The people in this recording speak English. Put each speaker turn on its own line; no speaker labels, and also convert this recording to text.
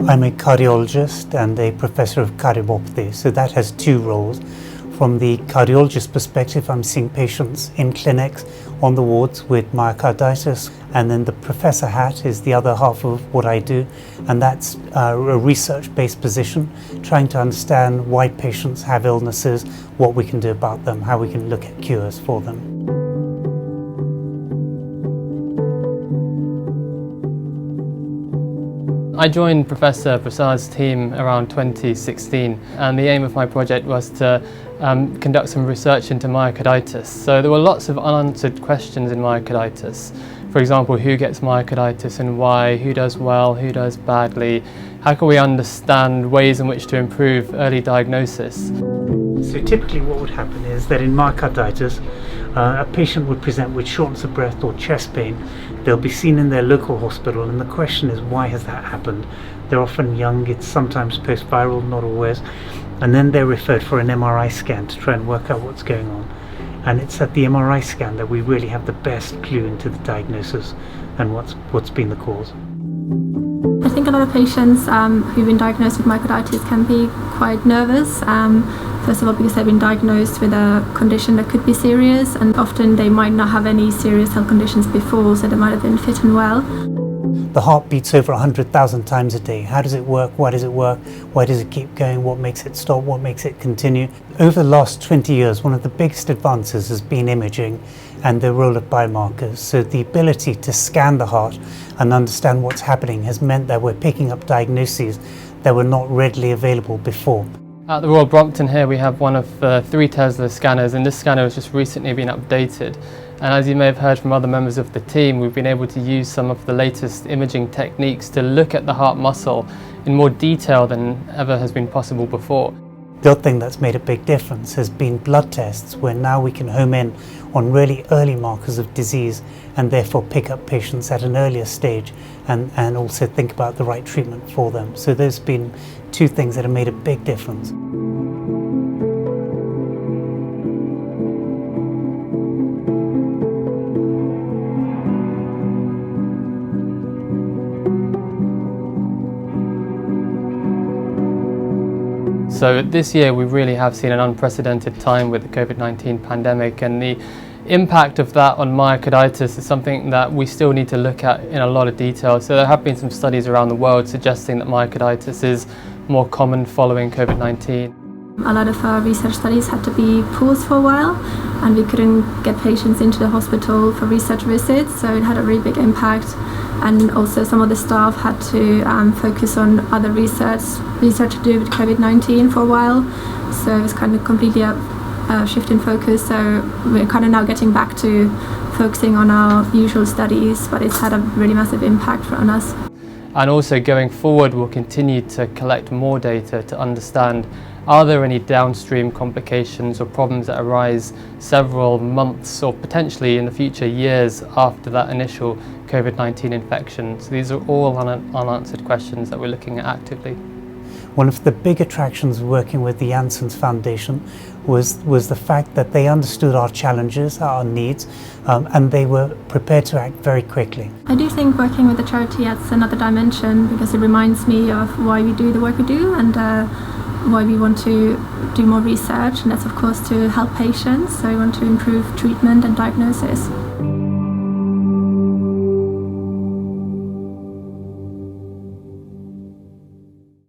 I'm a cardiologist and a professor of cardiomyopathy, so that has two roles. From the cardiologist perspective, I'm seeing patients in clinics on the wards with myocarditis, and then the professor hat is the other half of what I do, and that's a research-based position, trying to understand why patients have illnesses, what we can do about them, how we can look at cures for them.
I joined Professor Prasad's team around 2016, and the aim of my project was to conduct some research into myocarditis. So there were lots of unanswered questions in myocarditis. For example, who gets myocarditis and why, who does well, who does badly, how can we understand ways in which to improve early diagnosis?
So typically what would happen is that in myocarditis, a patient would present with shortness of breath or chest pain. They'll be seen in their local hospital, and the question is, why has that happened? They're often young, it's sometimes post-viral, not always, and then they're referred for an MRI scan to try and work out what's going on. And it's at the MRI scan that we really have the best clue into the diagnosis and what's been the cause.
I think a lot of patients who've been diagnosed with myocarditis can be quite nervous. First of all, because they've been diagnosed with a condition that could be serious, and often they might not have any serious health conditions before, so they might have been fit and well.
The heart beats over 100,000 times a day. How does it work? Why does it work? Why does it keep going? What makes it stop? What makes it continue? Over the last 20 years, one of the biggest advances has been imaging and the role of biomarkers. So the ability to scan the heart and understand what's happening has meant that we're picking up diagnoses that were not readily available before.
At the Royal Brompton here we have one of 3 Tesla scanners, and this scanner has just recently been updated. And as you may have heard from other members of the team, we've been able to use some of the latest imaging techniques to look at the heart muscle in more detail than ever has been possible before.
The other thing that's made a big difference has been blood tests, where now we can home in on really early markers of disease and therefore pick up patients at an earlier stage and also think about the right treatment for them. So those have been 2 things that have made a big difference.
So this year we really have seen an unprecedented time with the COVID-19 pandemic, and the impact of that on myocarditis is something that we still need to look at in a lot of detail. So there have been some studies around the world suggesting that myocarditis is more common following COVID-19.
A lot of our research studies had to be paused for a while, and we couldn't get patients into the hospital for research visits, so it had a really big impact. And also some of the staff had to focus on other research to do with COVID-19 for a while, so it was kind of completely a shift in focus. So we're kind of now getting back to focusing on our usual studies, but it's had a really massive impact on us.
And also going forward, we'll continue to collect more data to understand, are there any downstream complications or problems that arise several months or potentially in the future years after that initial COVID-19 infection? So these are all unanswered questions that we're looking at actively.
One of the big attractions working with the Janssen's Foundation was the fact that they understood our challenges, our needs, and they were prepared to act very quickly.
I do think working with the charity adds another dimension, because it reminds me of why we do the work we do and why we want to do more research, and that's of course to help patients, so we want to improve treatment and diagnosis.